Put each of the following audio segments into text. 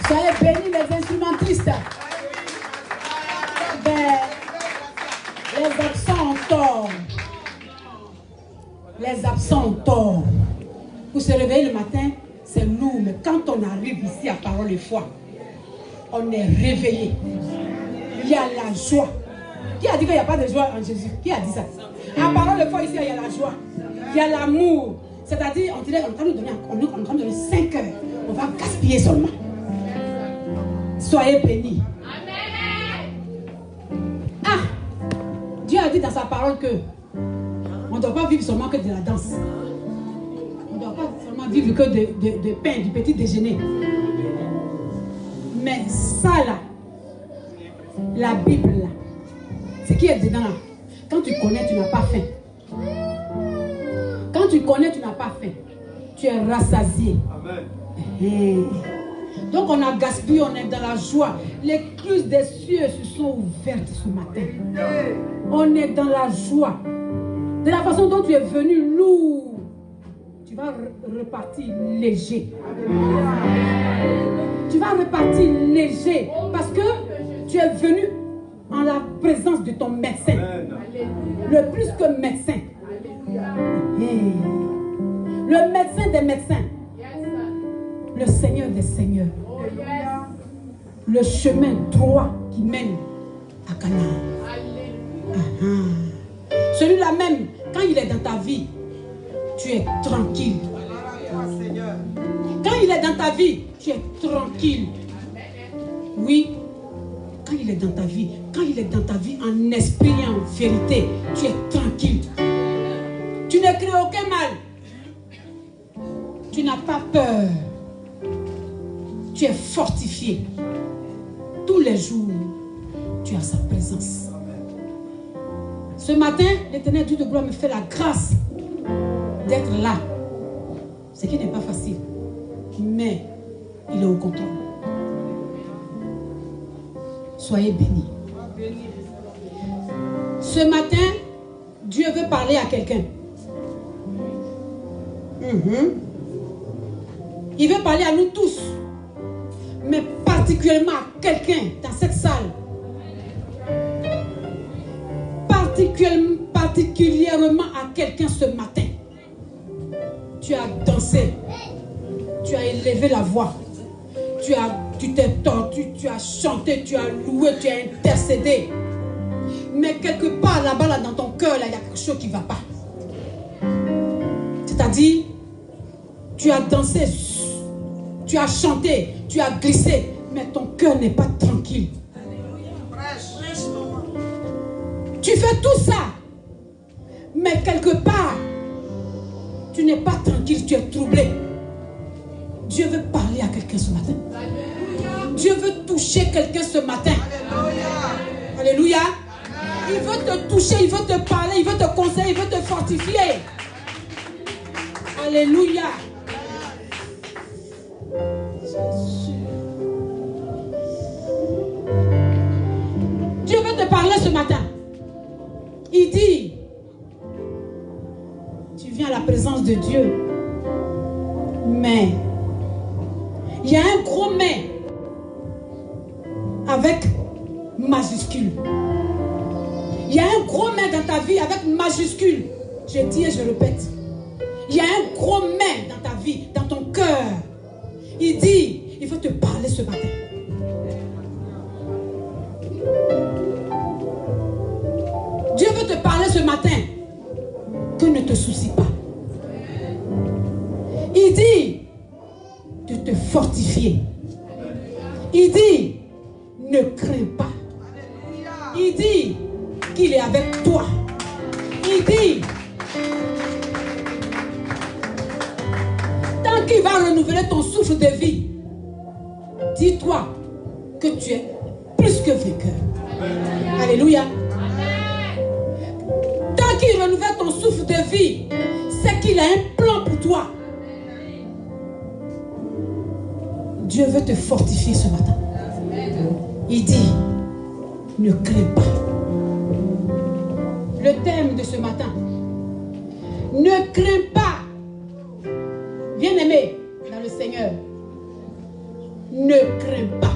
Soyez bénis les instrumentistes. Ben, les absents ont tort. Les absents ont tort. Pour se réveiller le matin, c'est lourd. Mais quand on arrive ici à Parole et Foi, on est réveillé. Il y a la joie. Qui a dit qu'il n'y a pas de joie en Jésus? Qui a dit ça? À Parole et Foi, ici, il y a la joie. Il y a l'amour. C'est-à-dire, on dirait qu'on est en train de donner 5 heures. On va gaspiller seulement. Soyez bénis. Ah! Dieu a dit dans sa parole que on ne doit pas vivre seulement que de la danse. On ne doit pas seulement vivre que de pain, du petit déjeuner. Mais ça là, la Bible là, ce qui est dedans là, quand tu connais, tu n'as pas faim. Quand tu connais, tu n'as pas faim. Tu es rassasié. Amen. Donc on a gaspillé, on est dans la joie. Les cluses des cieux se sont ouvertes ce matin. On est dans la joie. De la façon dont tu es venu lourd, tu vas repartir léger. Tu vas repartir léger parce que tu es venu en la présence de ton médecin. Le plus que médecin. Le médecin des médecins. Le Seigneur des seigneurs. Le chemin droit qui mène à Canaan. Celui-là même, quand il est dans ta vie, tu es tranquille. Quand il est dans ta vie, tu es tranquille. Oui, quand il est dans ta vie, en esprit et en vérité, tu es tranquille. Tu ne crées aucun mal. Tu n'as pas peur. Tu es fortifié. Tous les jours, tu as sa présence. Ce matin, l'Éternel Dieu de gloire me fait la grâce d'être là. Ce qui n'est pas facile. Mais il est au contrôle. Soyez bénis. Ce matin, Dieu veut parler à quelqu'un. Il veut parler à nous tous. Mais particulièrement à quelqu'un dans cette salle. Particulièrement à quelqu'un ce matin. Tu as dansé. Tu as élevé la voix. Tu t'es tordu, tu as chanté, tu as loué, tu as intercédé. Mais quelque part là-bas, là, dans ton cœur, il y a quelque chose qui ne va pas. C'est-à-dire, tu as dansé, tu as chanté, tu as glissé, mais ton cœur n'est pas tranquille. Tu fais tout ça, mais quelque part, tu n'es pas tranquille, tu es troublé. Dieu veut parler à quelqu'un ce matin. Dieu veut toucher quelqu'un ce matin. Alléluia. Il veut te toucher, il veut te parler, il veut te conseiller, il veut te fortifier. Alléluia. Dieu veut te parler ce matin. Il dit, tu viens à la présence de Dieu, mais il y a un gros mais avec majuscule. Il y a un gros mais dans ta vie avec majuscule. Je dis et je répète. Il y a un gros mais dans ta vie, dans ton cœur. Il dit, il veut te parler ce matin. Dieu veut te parler ce matin. Que ne te soucie pas. Il dit de te fortifier. Il dit ne crains pas. Il dit qu'il est avec toi. Il dit tant qu'il va renouveler ton souffle de vie, dis-toi que tu es plus que vainqueur. Alléluia. Tant qu'il renouvelle ton souffle de vie, c'est qu'il a un plan pour toi. Dieu veut te fortifier ce matin. Il dit, ne crains pas. Le thème de ce matin, ne crains pas. Bien-aimé dans le Seigneur, ne crains pas.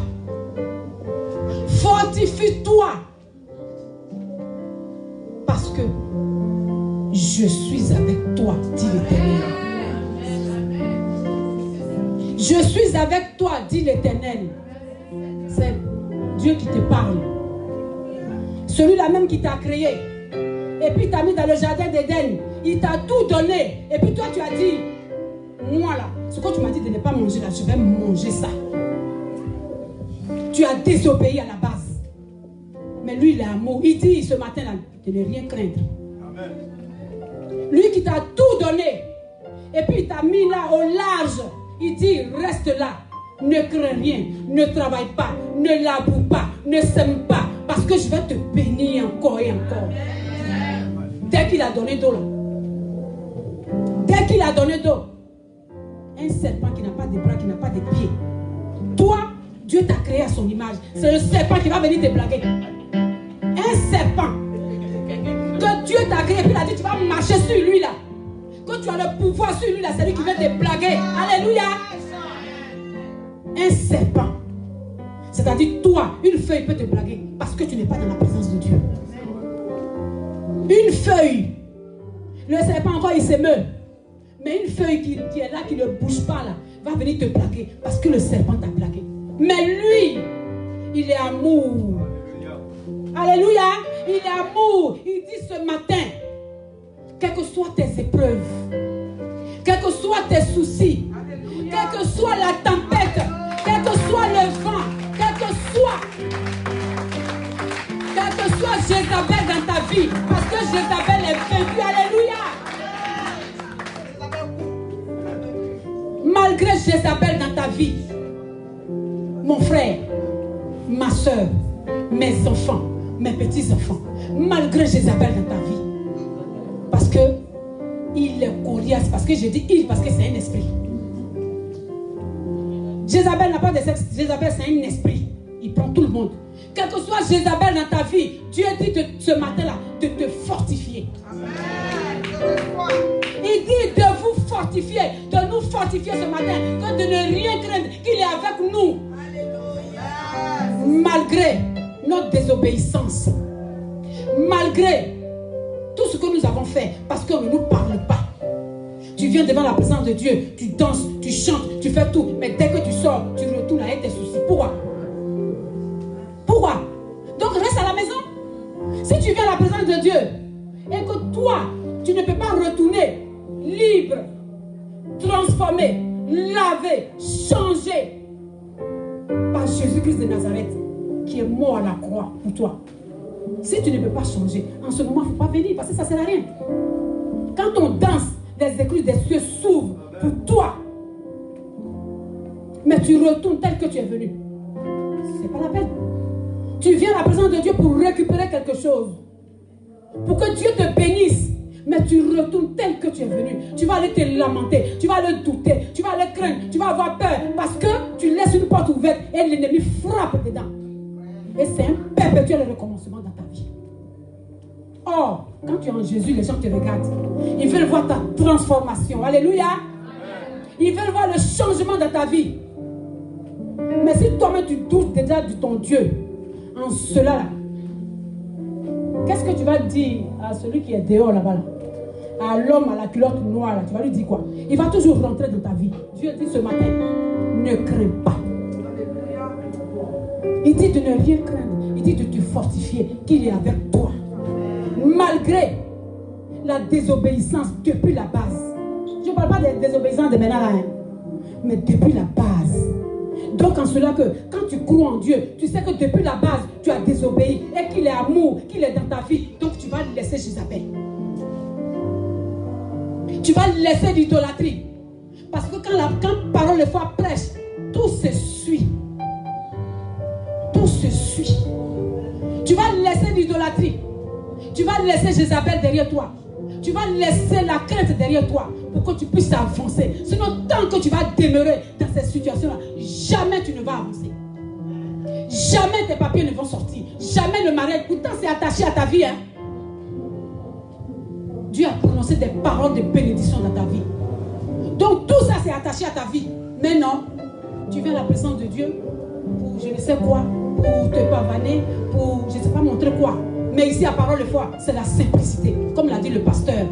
Fortifie-toi. Parce que je suis avec toi, dit l'Éternel. Je suis avec toi, dit l'Éternel. C'est Dieu qui te parle. Celui-là même qui t'a créé. Et puis t'a mis dans le jardin d'Éden. Il t'a tout donné. Et puis toi tu as dit, moi là, ce que tu m'as dit de ne pas manger là, je vais manger ça. Tu as désobéi à la base. Mais lui il est amour. Il dit ce matin là, de ne rien craindre. Amen. Lui qui t'a tout donné. Et puis il t'a mis là au large. Il dit reste là. Ne crains rien. Ne travaille pas. Ne laboure pas. Ne sème pas. Parce que je vais te bénir encore et encore. Dès qu'il a donné d'eau là. Dès qu'il a donné d'eau. Un serpent qui n'a pas de bras, qui n'a pas de pieds. Toi, Dieu t'a créé à son image. C'est le serpent qui va venir te blaguer. Un serpent que Dieu t'a créé. Et puis il a dit tu vas marcher sur lui là. Quand tu as le pouvoir sur lui là, c'est lui qui vient te blaguer. Alléluia. Un serpent. C'est-à-dire toi, une feuille peut te blaguer. Parce que tu n'es pas dans la présence de Dieu. Une feuille. Le serpent encore il s'émeut. Mais une feuille qui est là, qui ne bouge pas là, va venir te blaguer. Parce que le serpent t'a blagué. Mais lui, il est amour. Alléluia. Il est amour. Il dit ce matin, quelles que soient tes épreuves, quels que soient tes soucis, quelle que soit la tempête, quel que soit le vent, quel que soit Jézabel dans ta vie, parce que Jézabel est vaincue. Alléluia. Malgré Jézabel dans ta vie, mon frère, ma soeur, mes enfants, mes petits-enfants, malgré Jézabel dans ta vie, parce que il est coriace, parce que je dis il, parce que c'est un esprit. Jézabel n'a pas de sexe, Jézabel c'est un esprit. Il prend tout le monde. Quel que soit Jézabel dans ta vie, Dieu dit ce matin-là de te fortifier. Il dit de vous fortifier, de nous fortifier ce matin, que de ne rien craindre, qu'il est avec nous. Malgré notre désobéissance, malgré tout ce que nous avons fait, parce qu'on ne nous parle pas. Tu viens devant la présence de Dieu, tu danses, tu chantes, tu fais tout, mais dès que tu sors, tu retournes avec tes soucis. Pourquoi? Pourquoi? Donc reste à la maison. Si tu viens à la présence de Dieu et que toi, tu ne peux pas retourner libre, transformé, lavé, changé par Jésus-Christ de Nazareth qui est mort à la croix pour toi. Si tu ne peux pas changer, en ce moment, il ne faut pas venir parce que ça ne sert à rien. Quand on danse, les écluses des cieux s'ouvrent pour toi. Mais tu retournes tel que tu es venu. Ce n'est pas la peine. Tu viens à la présence de Dieu pour récupérer quelque chose. Pour que Dieu te bénisse. Mais tu retournes tel que tu es venu. Tu vas aller te lamenter. Tu vas aller douter. Tu vas aller craindre. Tu vas avoir peur. Parce que tu laisses une porte ouverte et l'ennemi frappe dedans. Et c'est un perpétuel recommencement dans ta vie. Or, quand tu es en Jésus, les gens te regardent. Ils veulent voir ta transformation. Alléluia. Ils veulent voir le changement dans ta vie. Mais si toi-même tu doutes déjà de ton Dieu, en cela, qu'est-ce que tu vas dire à celui qui est dehors là-bas là? À l'homme à la culotte noire là, tu vas lui dire quoi? Il va toujours rentrer dans ta vie. Dieu dit ce matin, ne crains pas. Il dit de ne rien craindre. Il dit de te fortifier, qu'il est avec toi. Malgré la désobéissance depuis la base. Je ne parle pas de désobéissance de maintenant là, hein, mais depuis la base. Donc en cela que quand tu crois en Dieu, tu sais que depuis la base, tu as désobéi et qu'il est amour, qu'il est dans ta vie. Donc tu vas laisser Jézabel. Tu vas laisser l'idolâtrie. Parce que quand parole de foi prêche, tout se suit. Tout se suit. Tu vas laisser l'idolâtrie. Tu vas laisser Jézabel derrière toi. Tu vas laisser la crainte derrière toi pour que tu puisses avancer. Sinon, tant que tu vas demeurer dans cette situation-là, jamais tu ne vas avancer. Jamais tes papiers ne vont sortir. Jamais le mariage. Pourtant, c'est attaché à ta vie. Hein? Dieu a prononcé des paroles de bénédiction dans ta vie. Donc, tout ça, c'est attaché à ta vie. Mais non, tu viens à la présence de Dieu pour je ne sais quoi, pour te pavaner, pour je ne sais pas montrer quoi. Mais ici, à parole de foi, c'est la simplicité. Comme l'a dit le pasteur,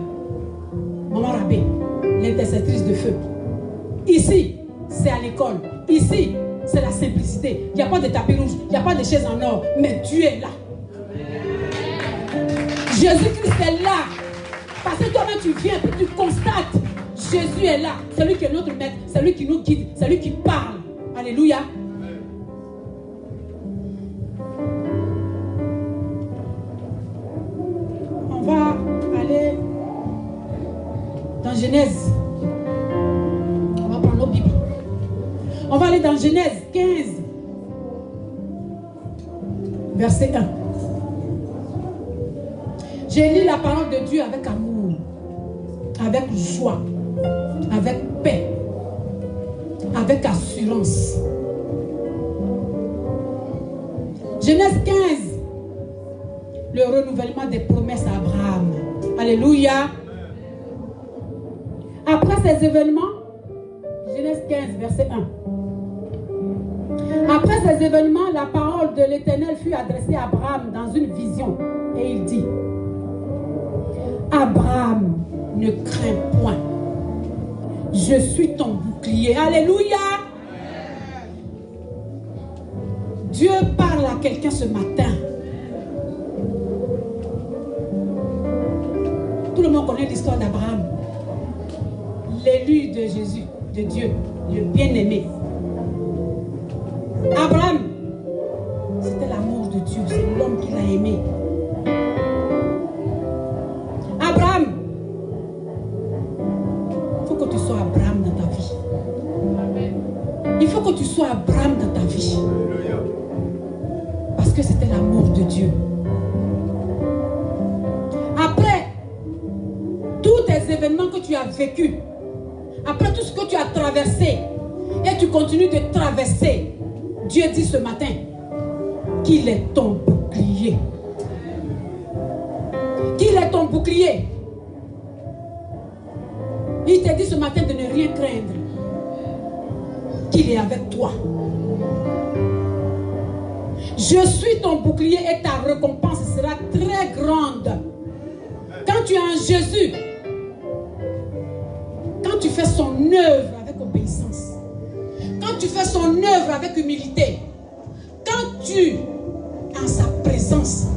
Maman Rabé, l'intercessrice de feu. Ici, c'est à l'école. Ici, c'est la simplicité. Il n'y a pas de tapis rouge, il n'y a pas de chaise en or, mais Dieu est là. Jésus-Christ est là. Parce que toi-même, tu viens et tu constates. Jésus est là. C'est lui qui est notre maître. C'est lui qui nous guide. C'est lui qui parle. Alléluia. On va aller dans Genèse. On va prendre nos Bibles. On va aller dans Genèse 15, verset 1. J'ai lu la parole de Dieu avec amour, avec joie, avec paix, avec assurance. Genèse 15, le renouvellement des promesses à Abraham. Alléluia. Après ces événements, Genèse 15, verset 1. Après ces événements, la parole de l'Éternel fut adressée à Abraham dans une vision. Et il dit: Abraham, ne crains point. Je suis ton bouclier. Alléluia. Dieu parle à quelqu'un ce matin. Tout le monde connaît l'histoire d'Abraham. L'élu de Jésus, de Dieu, le bien-aimé. Abraham, c'était l'amour de Dieu, c'est l'homme qu'il a aimé. Abraham, il faut que tu sois Abraham dans ta vie. Il faut que tu sois Abraham dans ta vie. Parce que c'était l'amour de Dieu. Après tous tes événements que tu as vécus, après tout ce que tu as traversé, et tu continues de traverser, Dieu dit ce matin qu'il est ton bouclier. Qu'il est ton bouclier. Il te dit ce matin de ne rien craindre. Qu'il est avec toi. Je suis ton bouclier et ta récompense sera très grande. Quand tu es en Jésus, quand tu fais son œuvre avec obéissance, quand tu fais son œuvre avec humilité, quand tu es en sa présence,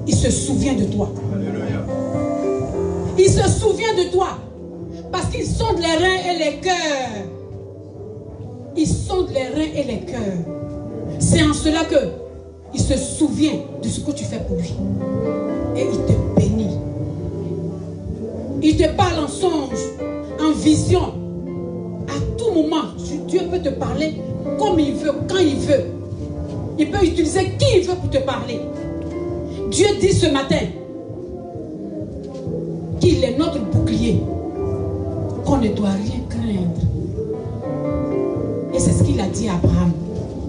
il se souvient de toi. Alléluia. Il se souvient de toi. Parce qu'il sonde les reins et les cœurs. Il sonde les reins et les cœurs. C'est en cela que il se souvient de ce que tu fais pour lui. Et il te bénit. Il te parle en songe, en vision. À tout moment, Dieu peut te parler comme il veut, quand il veut. Il peut utiliser qui il veut pour te parler. Dieu dit ce matin qu'il est notre bouclier, qu'on ne doit rien craindre. Et c'est ce qu'il a dit à Abraham.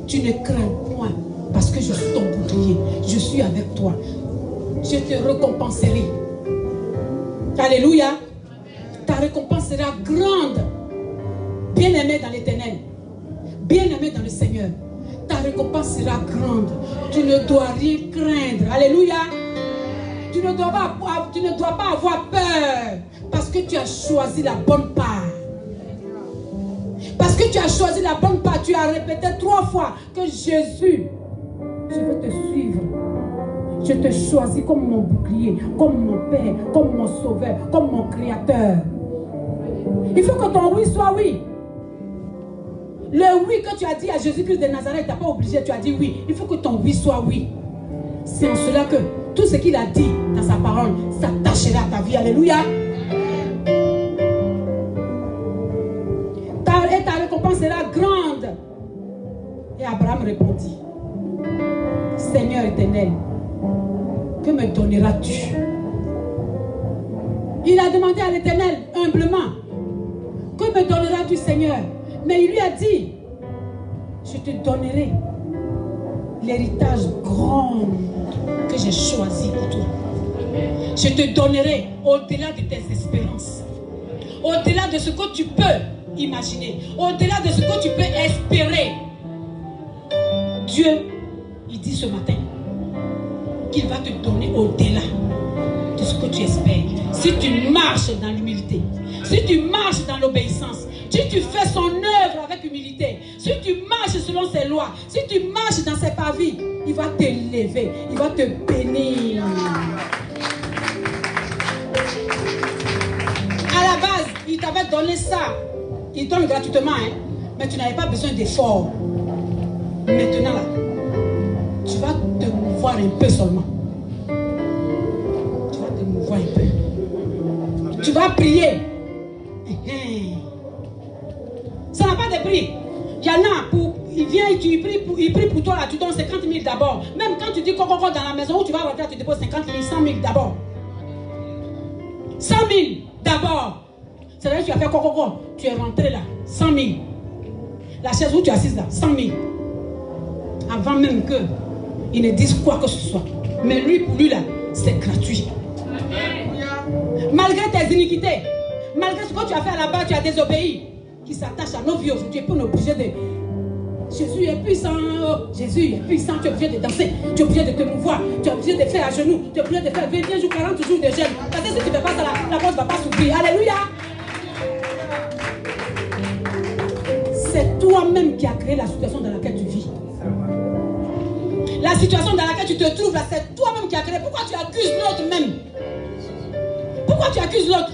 Tu ne crains point, parce que je suis ton bouclier. Je suis avec toi. Je te récompenserai. Alléluia. Ta récompense sera grande. Bien-aimé dans l'Éternel. Bien-aimé dans le Seigneur. Ta récompense sera grande. Tu ne dois rien craindre. Alléluia. Tu ne dois pas avoir peur. Parce que tu as choisi la bonne part. Parce que tu as choisi la bonne part. Tu as répété 3 fois que Jésus, je veux te suivre. Je te choisis comme mon bouclier, comme mon Père, comme mon Sauveur, comme mon Créateur. Il faut que ton oui soit oui. Le oui que tu as dit à Jésus-Christ de Nazareth, tu n'as pas obligé, tu as dit oui. Il faut que ton oui soit oui. C'est en cela que tout ce qu'il a dit dans sa parole s'attachera à ta vie. Alléluia. Et ta récompense sera grande. Et Abraham répondit: Seigneur éternel, que me donneras-tu? Il a demandé à l'Éternel humblement: que me donneras-tu, Seigneur? Mais il lui a dit: je te donnerai l'héritage grand que j'ai choisi pour toi. Je te donnerai au-delà de tes espérances, au-delà de ce que tu peux imaginer, au-delà de ce que tu peux espérer. Dieu, il dit ce matin qu'il va te donner au-delà de ce que tu espères. Si tu marches dans l'humilité, si tu marches dans l'obéissance, si tu fais son œuvre avec humilité, si tu marches selon ses lois, si tu marches dans ses pavis, il va t'élever, il va te bénir. À la base, il t'avait donné ça. Il donne gratuitement, hein? Mais tu n'avais pas besoin d'efforts. Maintenant, là, tu vas te mouvoir un peu seulement. Tu vas te mouvoir un peu. Tu vas prier. Ça n'a pas de prix. Il y en a, il vient et il prie pour toi, là, tu donnes 50 000 d'abord. Même quand tu dis coco dans la maison où tu vas rentrer, tu déposes 50 000, 100 000 d'abord. 100 000 d'abord. C'est-à-dire que tu as fait coco, tu es rentré là, 100 000. La chaise où tu es assise là, 100 000. Avant même qu'ils ne disent quoi que ce soit. Mais lui, pour lui là, c'est gratuit. Malgré tes iniquités, malgré ce que tu as fait là-bas, tu as désobéi. Qui s'attache à nos vies aujourd'hui pour nous obliger de... Jésus est puissant, oh, Jésus est puissant, tu es obligé de danser, tu es obligé de te mouvoir, tu es obligé de faire à genoux, tu es obligé de faire 21 jours, 40 jours de jeûne. Parce que si tu ne fais pas ça, la porte ne va pas s'ouvrir. Alléluia. C'est toi-même qui as créé la situation dans laquelle tu vis. La situation dans laquelle tu te trouves là, c'est toi-même qui as créé. Pourquoi tu accuses l'autre même? Pourquoi tu accuses l'autre?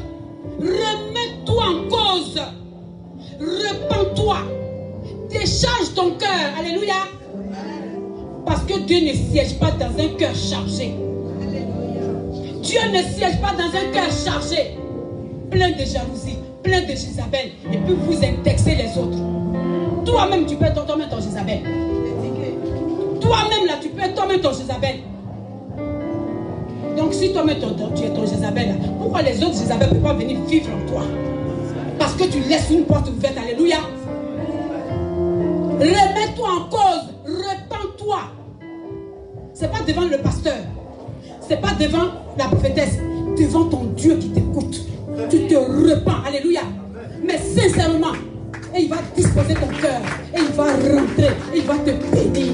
Remets-toi en cause. Repends-toi. Décharge ton cœur. Alléluia. Parce que Dieu ne siège pas dans un cœur chargé. Dieu ne siège pas dans un cœur chargé, plein de jalousie, plein de Jézabel. Et puis vous indexez les autres. Toi-même, tu peux être toi-même ton Jézabel. Toi-même, là, tu peux être toi-même ton Jézabel. Donc, si toi-même, tu es ton Jézabel, là, pourquoi les autres Jézabel ne peuvent pas venir vivre en toi? Parce que tu laisses une porte ouverte. Alléluia. Remets-toi en cause. Repends-toi. Ce n'est pas devant le pasteur. Ce n'est pas devant la prophétesse. Devant ton Dieu qui t'écoute. Tu te repens. Alléluia. Mais sincèrement. Et il va disposer ton cœur. Et il va rentrer. Et il va te bénir.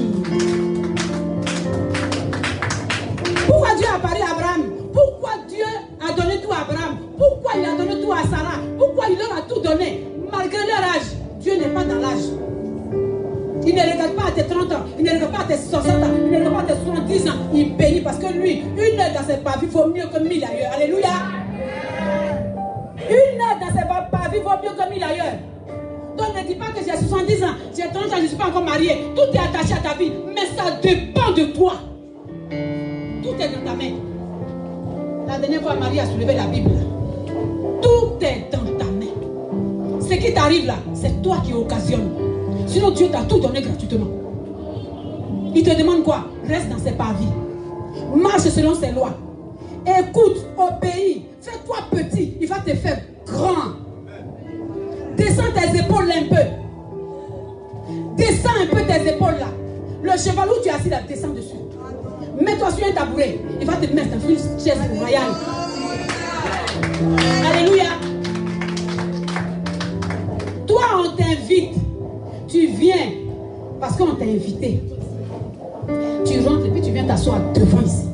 Pourquoi Dieu a parlé à Abraham? Pourquoi Dieu a donné tout à Abraham? Pourquoi il a donné tout à Sarah? Pourquoi il leur a tout donné? Malgré leur âge, Dieu n'est pas dans l'âge. Il ne regarde pas à tes 30 ans, il ne regarde pas à tes 60 ans, il ne regarde pas à tes 70 ans. Il bénit parce que lui, une heure dans ses pavis vaut mieux que 1000 ailleurs. Alléluia. Une heure dans ses pavis vaut mieux que 1000 ailleurs. Donc ne dis pas que j'ai 70 ans, j'ai 30 ans, je ne suis pas encore marié. Tout est attaché à ta vie, mais ça dépend de toi. Tout est dans ta main. La dernière fois, Marie a soulevé la Bible. Tout est dans ta main. Ce qui t'arrive là, c'est toi qui occasionne. Sinon, Dieu t'a tout donné gratuitement. Il te demande quoi? Reste dans ses pavis. Marche selon ses lois. Écoute, obéis. Fais-toi petit. Il va te faire grand. Descends tes épaules un peu. Descends un peu tes épaules là. Le cheval où tu es assis là, descends dessus. Mets-toi sur un tabouret. Il va te mettre dans une chaise royale. Alléluia. Toi, on t'invite. Tu viens parce qu'on t'a invité. Tu rentres et puis tu viens t'asseoir devant ici.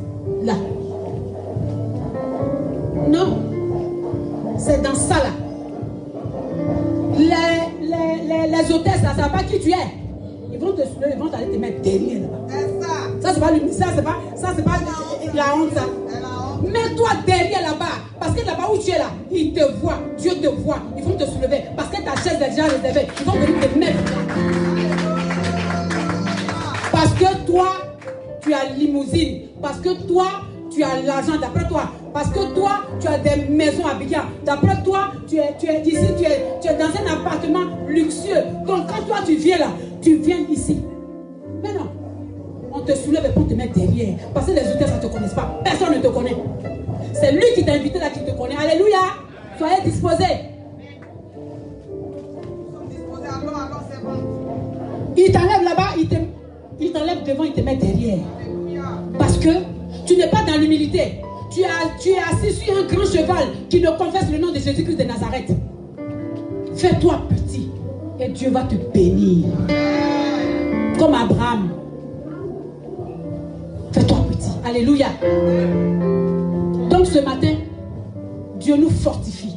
Là. Non. C'est dans ça là. Les hôtesses là, ça ne savent pas qui tu es. Ils vont te soulever, ils vont t'aller te mettre derrière là-bas. Ça c'est pas la honte ça. Mets-toi derrière là-bas. Parce que là-bas où tu es là, ils te voient. Dieu te voit. Ils vont te soulever. Parce que ta chaise est déjà réservée. Ils vont venir te mettre là. Parce que toi, tu as limousine. Parce que toi, tu as l'argent d'après toi. Parce que toi, tu as des maisons à Abidjan. D'après toi, tu es ici, tu es dans un appartement luxueux. Donc quand toi tu viens là, tu viens ici. Mais non. On te soulève et on te met derrière. Parce que les hôtesses ne te connaissent pas. Personne ne te connaît. C'est lui qui t'a invité là qui te connaît. Alléluia. Soyez disposés. Il t'enlève là-bas, il t'enlève devant, il te met derrière. Parce que tu n'es pas dans l'humilité. Tu es assis sur un grand cheval qui ne confesse le nom de Jésus-Christ de Nazareth. Fais-toi petit. Et Dieu va te bénir. Comme Abraham. Fais-toi petit. Alléluia. Donc ce matin, Dieu nous fortifie.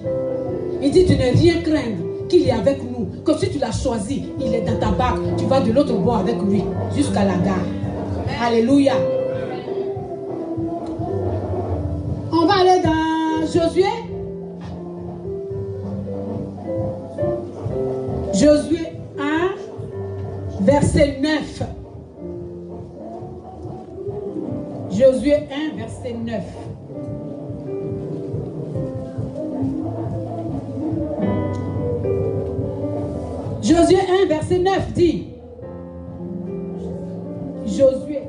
Il dit de ne rien craindre, qu'il est avec nous. Que si tu l'as choisi, il est dans ta barque. Tu vas de l'autre bord avec lui jusqu'à la gare. Alléluia. On va aller dans Josué. Josué 1, verset 9. Josué 1, verset 9. Josué 1, verset 9 dit, Josué,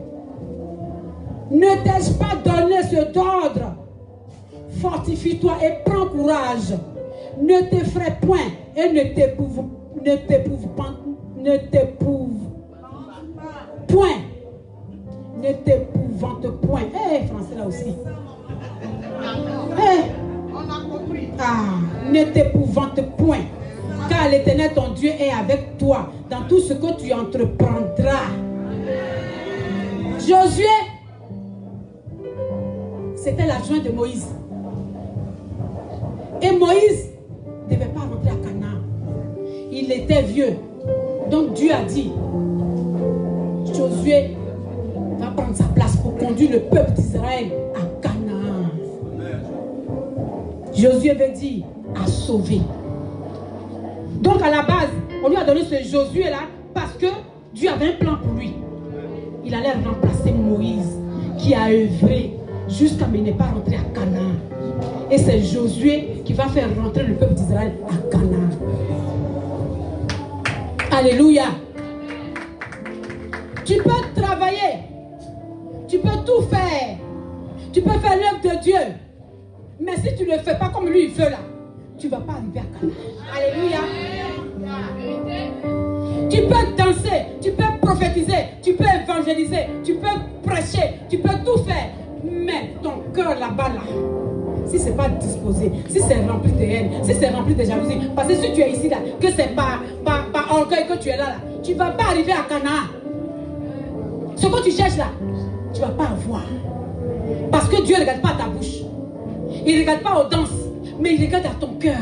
ne t'ai-je pas donné cet ordre? Fortifie-toi et prends courage. Ne t'effraie point et ne t'éprouve point. Ne t'épouvante point. Français là aussi. On a compris. Ne t'épouvante point. Car l'Éternel ton Dieu est avec toi dans tout ce que tu entreprendras. Josué, c'était l'adjoint de Moïse. Et Moïse ne devait pas rentrer à Canaan. Il était vieux. Donc Dieu a dit, Josué va prendre sa place pour conduire le peuple d'Israël à Canaan. Josué veut dire à sauver. Donc à la base, on lui a donné ce Josué là parce que Dieu avait un plan pour lui. Il allait remplacer Moïse qui a œuvré jusqu'à mais n'est pas rentré à Canaan. Et c'est Josué qui va faire rentrer le peuple d'Israël à Canaan. Alléluia. Tu peux travailler. Tu peux tout faire. Tu peux faire l'œuvre de Dieu. Mais si tu ne le fais pas comme lui il veut là, tu ne vas pas arriver à Canaan. Alléluia. Tu peux danser, tu peux prophétiser, tu peux évangéliser, tu peux prêcher, tu peux tout faire. Mais ton cœur là-bas là, si ce n'est pas disposé, si c'est rempli de haine, si c'est rempli de jalousie, parce que si tu es ici là, que c'est par orgueil que tu es là, tu ne vas pas arriver à Canaan. Ce que tu cherches là, tu ne vas pas avoir. Parce que Dieu ne regarde pas ta bouche. Il ne regarde pas aux danses, mais il regarde à ton cœur.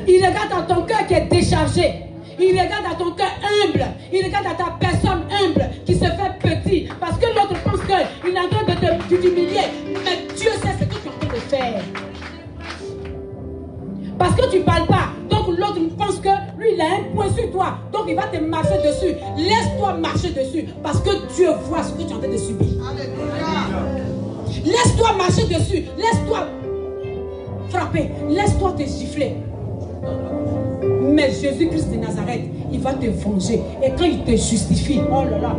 Il regarde à ton cœur qui est déchargé. Il regarde à ton cœur humble. Il regarde à ta personne humble qui se fait petit. Parce que l'autre pense qu'il est en train de t'humilier. Mais Dieu sait ce que tu es en train de faire. Parce que tu ne parles pas. Donc l'autre pense que lui il a un point sur toi. Donc il va te marcher dessus. Laisse-toi marcher dessus. Parce que Dieu voit ce que tu es en train de subir. Laisse-toi marcher dessus. Laisse-toi frapper. Laisse-toi te gifler. Mais Jésus-Christ de Nazareth, il va te venger. Et quand il te justifie, oh là là,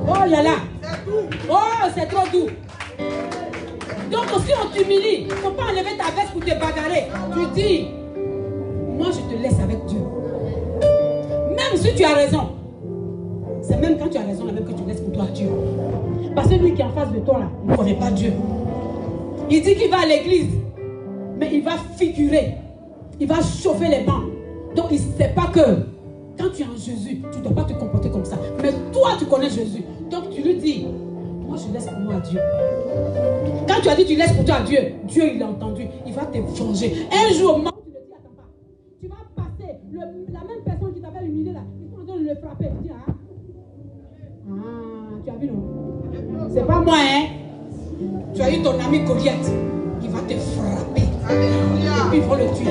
oh là là, oh c'est trop doux. Donc si on t'humilie, il ne faut pas enlever ta veste pour te bagarrer. Tu dis, moi je te laisse avec Dieu. Même si tu as raison, c'est même quand tu as raison, là même que tu laisses pour toi Dieu. Parce que lui qui est en face de toi là, il ne connaît pas Dieu. Il dit qu'il va à l'église, mais il va figurer. Il va chauffer les bancs. Donc il ne sait pas que quand tu es en Jésus, tu ne dois pas te comporter comme ça. Mais toi, tu connais Jésus. Donc tu lui dis, moi je laisse pour moi à Dieu. Quand tu as dit tu laisses pour toi à Dieu, Dieu il a entendu. Il va te venger. Un jour, tu ne le dis, attends pas. Tu vas passer, la même personne qui t'avait humilié là, ils sont en train de le frapper. Tu dis, tu as vu non? C'est pas moi, hein? Tu as eu ton ami Goliath. Il va te frapper. Et puis ils vont le tuer.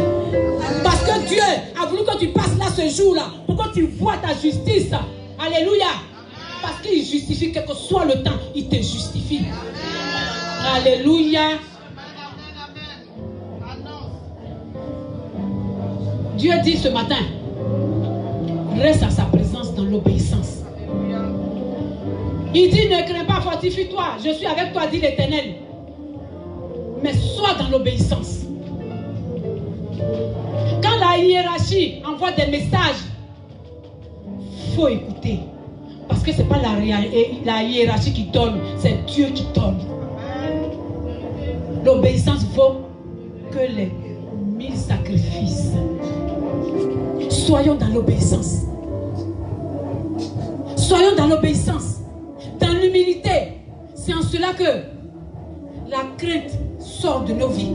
Parce que Dieu a voulu que tu passes là ce jour-là pour que tu vois ta justice. Alléluia. Parce qu'il justifie, quel que soit le temps, il te justifie. Alléluia. Dieu dit ce matin, reste à sa présence dans l'obéissance. Il dit, ne crains pas, fortifie-toi. Je suis avec toi, dit l'Éternel. Mais sois dans l'obéissance. Quand la hiérarchie envoie des messages, il faut écouter. Parce que ce n'est pas la hiérarchie qui donne, c'est Dieu qui donne. L'obéissance vaut que les 1000 sacrifices. Soyons dans l'obéissance. Soyons dans l'obéissance, dans l'humilité. C'est en cela que la crainte sort de nos vies.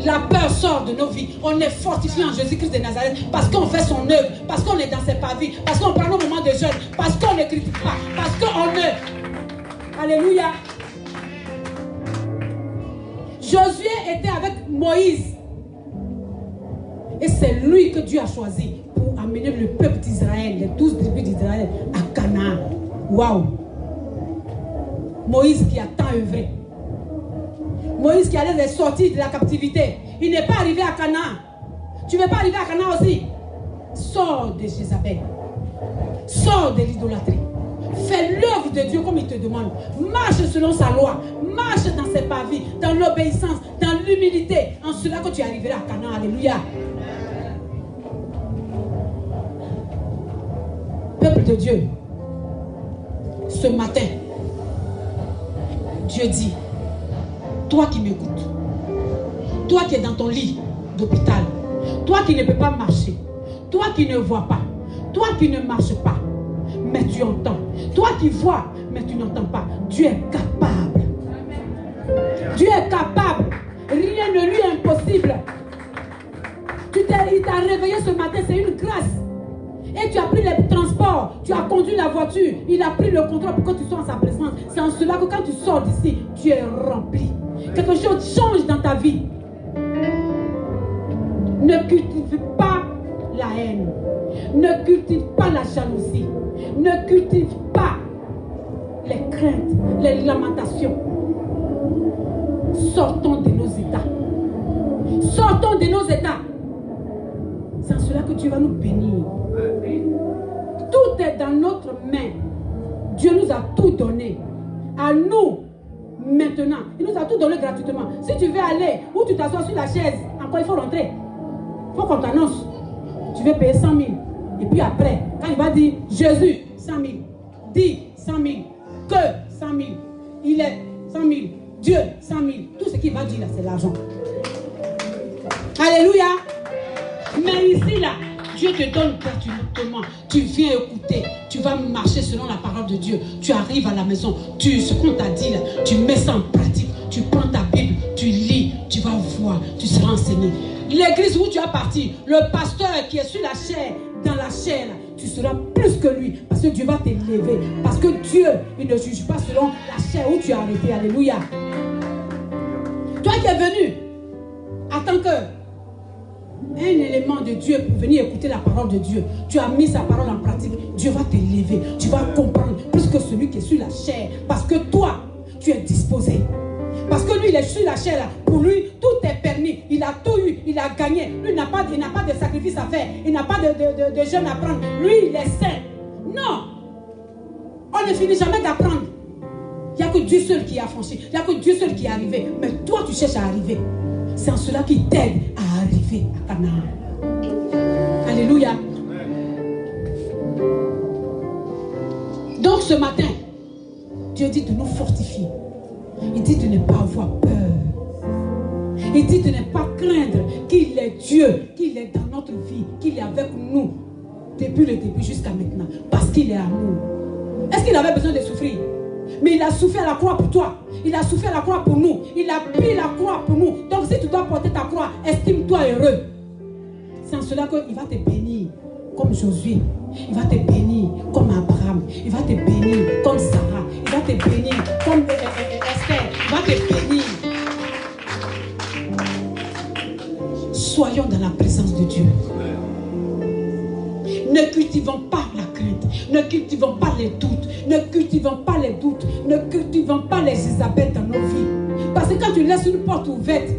La peur sort de nos vies. On est fortifié en Jésus-Christ de Nazareth parce qu'on fait son œuvre, parce qu'on est dans ses pavis, parce qu'on prend nos moments de jeûne, parce qu'on ne critique pas, parce qu'on ne... Alléluia. Josué était avec Moïse. Et c'est lui que Dieu a choisi pour amener le peuple d'Israël, les 12 tribus d'Israël, à Canaan. Waouh! Moïse qui a tant œuvré. Moïse qui allait les sortir de la captivité. Il n'est pas arrivé à Canaan. Tu ne veux pas arriver à Canaan aussi? Sors de Jézabel. Sors de l'idolâtrie. Fais l'œuvre de Dieu comme il te demande. Marche selon sa loi. Marche dans ses pavis, dans l'obéissance, dans l'humilité. En cela que tu arriveras à Canaan. Alléluia. Peuple de Dieu, ce matin, Dieu dit, toi qui m'écoutes, toi qui es dans ton lit d'hôpital, toi qui ne peux pas marcher, toi qui ne vois pas, toi qui ne marches pas, mais tu entends, toi qui vois, mais tu n'entends pas, Dieu est capable. Dieu est capable. Rien ne lui est impossible. Il t'a réveillé ce matin, c'est une grâce. Et tu as pris les transports, tu as conduit la voiture, il a pris le contrôle pour que tu sois en sa présence. C'est en cela que quand tu sors d'ici, tu es rempli. Quelque chose change dans ta vie. Ne cultive pas la haine. Ne cultive pas la jalousie. Ne cultive pas les craintes, les lamentations. Sortons de nos états. Sortons de nos états. C'est en cela que Dieu va nous bénir. Tout est dans notre main. Dieu nous a tout donné. À nous, maintenant. Il nous a tout donné gratuitement. Si tu veux aller ou tu t'assois sur la chaise, encore il faut rentrer. Il faut qu'on t'annonce. Tu veux payer 100 000. Et puis après, quand il va dire Jésus, 100 000. Dis 100 000. Que 100 000. Il est 100 000. Dieu, 100 000. Tout ce qu'il va dire là, c'est l'argent. Alléluia. Mais ici, là, Dieu te donne gratuitement. Tu viens écouter. Tu vas marcher selon la parole de Dieu. Tu arrives à la maison. Ce qu'on t'a dit là, tu mets ça en pratique. Tu prends ta Bible, tu lis, tu vas voir, tu seras enseigné. L'église où tu as parti, le pasteur qui est sur la chair, dans la chair, là, tu seras plus que lui. Parce que Dieu va t'élever. Parce que Dieu, il ne juge pas selon la chair où tu as arrêté. Alléluia. Toi qui es venu, en tant que un élément de Dieu pour venir écouter la parole de Dieu, tu as mis sa parole en pratique, Dieu va t'élever, tu vas comprendre plus que celui qui est sur la chair, parce que toi, tu es disposé. Parce que lui, il est sur la chair, là. Pour lui, tout est permis, il a tout eu, il a gagné. Lui, il n'a pas de sacrifice à faire, il n'a pas de jeûne à prendre. Lui, il est saint. Non, on ne finit jamais d'apprendre. Il n'y a que Dieu seul qui a franchi, il n'y a que Dieu seul qui est arrivé. Mais toi, tu cherches à arriver. C'est en cela qu'il t'aide à arriver à Canaan. Alléluia. Donc ce matin, Dieu dit de nous fortifier. Il dit de ne pas avoir peur. Il dit de ne pas craindre qu'il est Dieu, qu'il est dans notre vie, qu'il est avec nous depuis le début jusqu'à maintenant. Parce qu'il est amour. Est-ce qu'il avait besoin de souffrir? Mais il a souffert à la croix pour toi. Il a souffert à la croix pour nous. Il a pris la croix pour nous. Donc si tu dois porter ta croix, estime-toi heureux. C'est en cela qu'il va te bénir comme Josué. Il va te bénir comme Abraham. Il va te bénir comme Sarah. Il va te bénir comme Esther. Il va te bénir. Soyons dans la présence de Dieu. Ne cultivons pas la crainte. Ne cultivons pas les doutes. Ne cultivons pas les doutes. Ne cultivons pas les Isabelles dans nos vies. Parce que quand tu laisses une porte ouverte,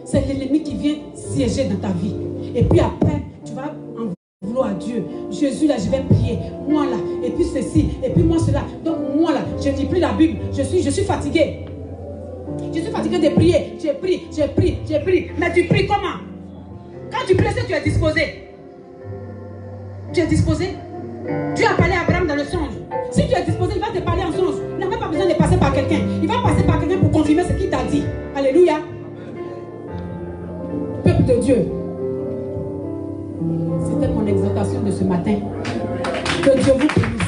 c'est l'ennemi qui vient siéger dans ta vie. Et puis après, tu vas en vouloir à Dieu. Jésus là, je vais prier. Moi là, et puis ceci, et puis moi cela. Donc moi là, je ne lis plus la Bible. Je suis fatigué. Je suis fatigué de prier. J'ai pris. Mais tu pries comment? Quand tu pries, tu es disposé. Tu es disposé? Dieu a parlé à Abraham dans le songe. Si tu es disposé, il va te parler en songe. Il n'a même pas besoin de passer par quelqu'un. Il va passer par quelqu'un pour confirmer ce qu'il t'a dit. Alléluia. Peuple de Dieu. matin. Que Dieu vous bénisse.